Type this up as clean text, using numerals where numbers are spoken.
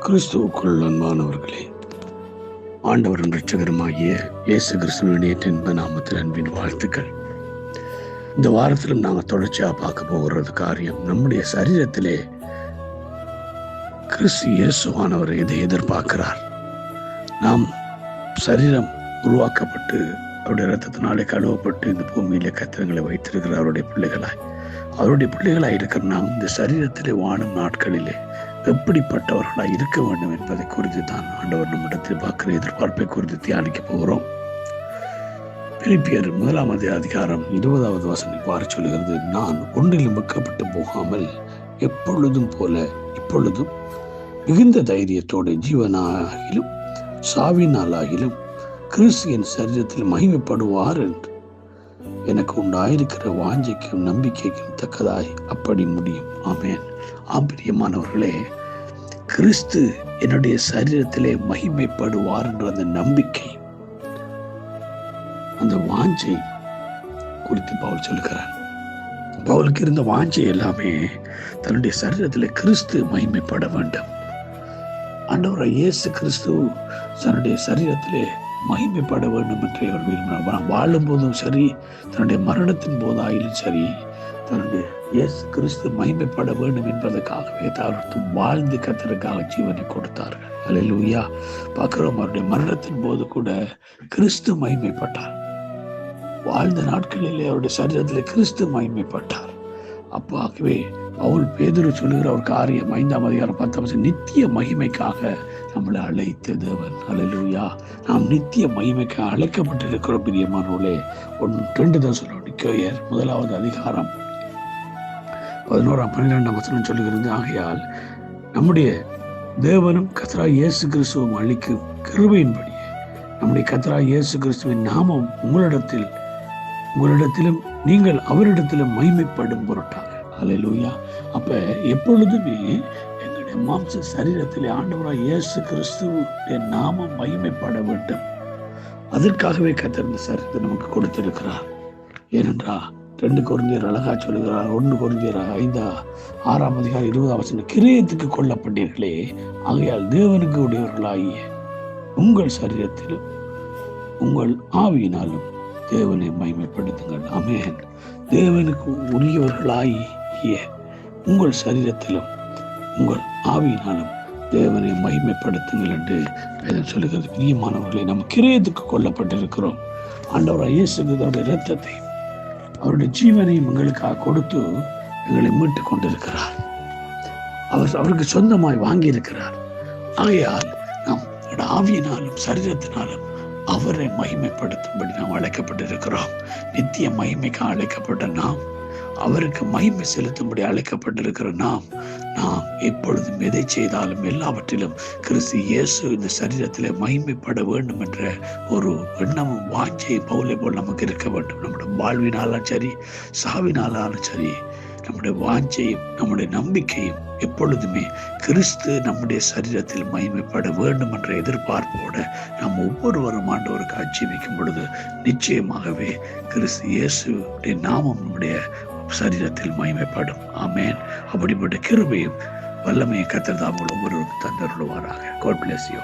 கிறிஸ்துவுக்குள் அன்பானவர்களே, ஆண்டவரும் இரட்சகருமாகிய இயேசு கிறிஸ்துவினுடைய இன்ப நாமத்தில் அன்பின் வாழ்த்துக்கள். இந்த வாரத்திலும் நாங்கள் தொடர்ச்சியாக பார்க்க போகிறது காரியம், நம்முடைய சரீரத்திலே கிறிஸ்து இயேசுவானவர் இதை எதிர்பார்க்கிறார். நாம் சரீரம் உருவாக்கப்பட்டு அவருடைய இரத்தத்தினாலே கழுவப்பட்டு இந்த பூமியிலே கத்திரங்களை வைத்திருக்கிற அவருடைய பிள்ளைகளாய் இருக்கிற நாம் இந்த சரீரத்திலே வாழும் நாட்களிலே எப்படிப்பட்டவர்களாய் இருக்க வேண்டும் என்பதை குறித்து தான் ஆண்டவர் நம்மிடத்தில் பார்க்கிற எதிர்பார்ப்பை குறித்து தியானிக்க போகிறோம். பிலிப்பியர் 1 இவ்வாறு சொல்கிறது, நான் ஒன்றிலும் வெட்கப்பட்டு போகாமல் எப்பொழுதும் போல இப்பொழுதும் மிகுந்த தைரியத்தோடு ஜீவனாகிலும் சாவினாலாகிலும் கிறிஸ்து என் சரீரத்தில் மகிமைப்படுவார் என்று எனக்கு உண்டாயிருக்கிற வாஞ்சைக்கும் நம்பிக்கைக்கும் தக்கதாய் அப்படி முடியும். ஆமென். பிரியமானவர்களே, கிறிஸ்து என்னுடைய சரீரத்திலே மகிமைப்படுவார் என்ற அந்த நம்பிக்கை, அந்த வாஞ்சை குறித்து பவுல் சொல்லுகிறார். பவுலுக்கு இருந்த வாஞ்சை எல்லாமே தன்னுடைய சரீரத்திலே கிறிஸ்து மகிமைப்பட வேண்டும். ஆண்டவராகிய இயேசு கிறிஸ்து தன்னுடைய சரீரத்திலே மகிமைப்பட வேண்டும் என்று அவர் விரும்பினார். வாழும் போதும் சரி, தன்னுடைய மரணத்தின் போதாயிலும் சரி, தன்னுடைய இயேசு கிறிஸ்து மகிமைப்பட வேண்டும் என்பதற்காகவே தவிர்த்து வாழ்ந்து கர்த்தருக்காக ஜீவனை கொடுத்தார்கள். அல்லேலூயா. பார்க்கிறோம், அவருடைய மரணத்தின் போது கூட கிறிஸ்து மகிமைப்பட்டார். வாழ்ந்த நாட்களிலே அவருடைய சரீரத்திலே கிறிஸ்து மகிமைப்பட்டார். அப்பாகவே பவுல் பேதுரு சொல்லுகிற ஒரு காரியம் 5 நித்திய மகிமைக்காக நம்மளை அழைத்த தேவன். அல்லேலூயா. நாம் நித்திய மகிமைக்காக அழைக்கப்பட்டிருக்கிறோம். பிரியமானவர்களே, 2 தெசலோனிக்கேயர் 1 11-12 சொல்லுகிறது, ஆகையால் நம்முடைய தேவனும் கர்த்தராகிய இயேசு கிறிஸ்துவும் அளிக்கும் கிருபையின்படியே நம்முடைய கர்த்தராகிய இயேசு கிறிஸ்துவின் நாமம் உங்களிடத்திலும் நீங்கள் அவரிடத்திலும் மகிமைப்படும் பொருட்டாக. அல்லேலூயா. அப்ப எப்பொழுதுமே எங்களுடைய மாம்ச சரீரத்திலே ஆண்டவராகிய இயேசு கிறிஸ்துவின் நாமம் மகிமைப்பட வேண்டும். அதற்காகவே கர்த்தர் இந்த சரீரத்தை நமக்கு கொடுத்திருக்கிறார். ஏனென்றா 2 கொரிந்தியர் அழகா சொல்லுகிறார். 1 கொரிந்தியர் 5:6 கிரயத்துக்கு கொல்லப்பட்டீர்களே, ஆகையால் தேவனுக்கு உடையவர்களாகிய உங்கள் சரீரத்திலும் உங்கள் ஆவியினாலும் தேவனை மகிமைப்படுத்துங்கள். ஆமென். தேவனுக்கு உரியவர்களாகிய உங்கள் சரீரத்திலும் உங்கள் ஆவியினாலும் தேவனை மகிமைப்படுத்துங்கள் என்று வேதம் சொல்லுகிறது. பிரியமானவர்களை, நம்ம கிரயத்துக்கு கொல்லப்பட்டிருக்கிறோம். ஆண்டவராகிய இயேசு கிறிஸ்துவின் இரத்தத்தை அவருடைய ஜீவனையும் எங்களுக்காக கொடுத்து எங்களை மீட்டுக் கொண்டிருக்கிறார். அவருக்கு சொந்தமாய் வாங்கி இருக்கிறார். ஆகையால் நாம் ஆவியினாலும் சரீரத்தினாலும் அவரை மகிமைப்படுத்தும்படி நாம் அழைக்கப்பட்டிருக்கிறோம். நித்திய மகிமைக்கு அழைக்கப்பட்ட நாம், அவருக்கு மகிமை செலுத்தும்படி அழைக்கப்பட்டிருக்கிற நாம் எப்பொழுதும் எதை செய்தாலும் எல்லாவற்றிலும் கிறிஸ்து இயேசு இந்த சரீரத்திலே மகிமைப்பட வேண்டும் என்ற ஒரு எண்ணமும் வாஞ்சையும் பவுலை போல் நமக்கு இருக்க வேண்டும். நம்முடைய வாழ்வினாலும் சரி, சாவினாலும் சரி, நம்முடைய வாஞ்சையும் நம்முடைய நம்பிக்கையும் எப்பொழுதுமே கிறிஸ்து நம்முடைய சரீரத்தில் மகிமைப்பட வேண்டும் என்ற எதிர்பார்ப்போடு நாம் ஒவ்வொருவரும் ஆண்டவருக்கு ஜீவிக்கும் பொழுது நிச்சயமாகவே கிறிஸ்து இயேசுடைய நாமம் நம்முடைய சரீரத்தில் மகிமைப்படும். ஆமென். அப்படிப்பட்ட கிருபையும் வல்லமையை கர்த்தர் தாம் ஒவ்வொருவருக்கும் தந்தருள்வாராக. God bless you.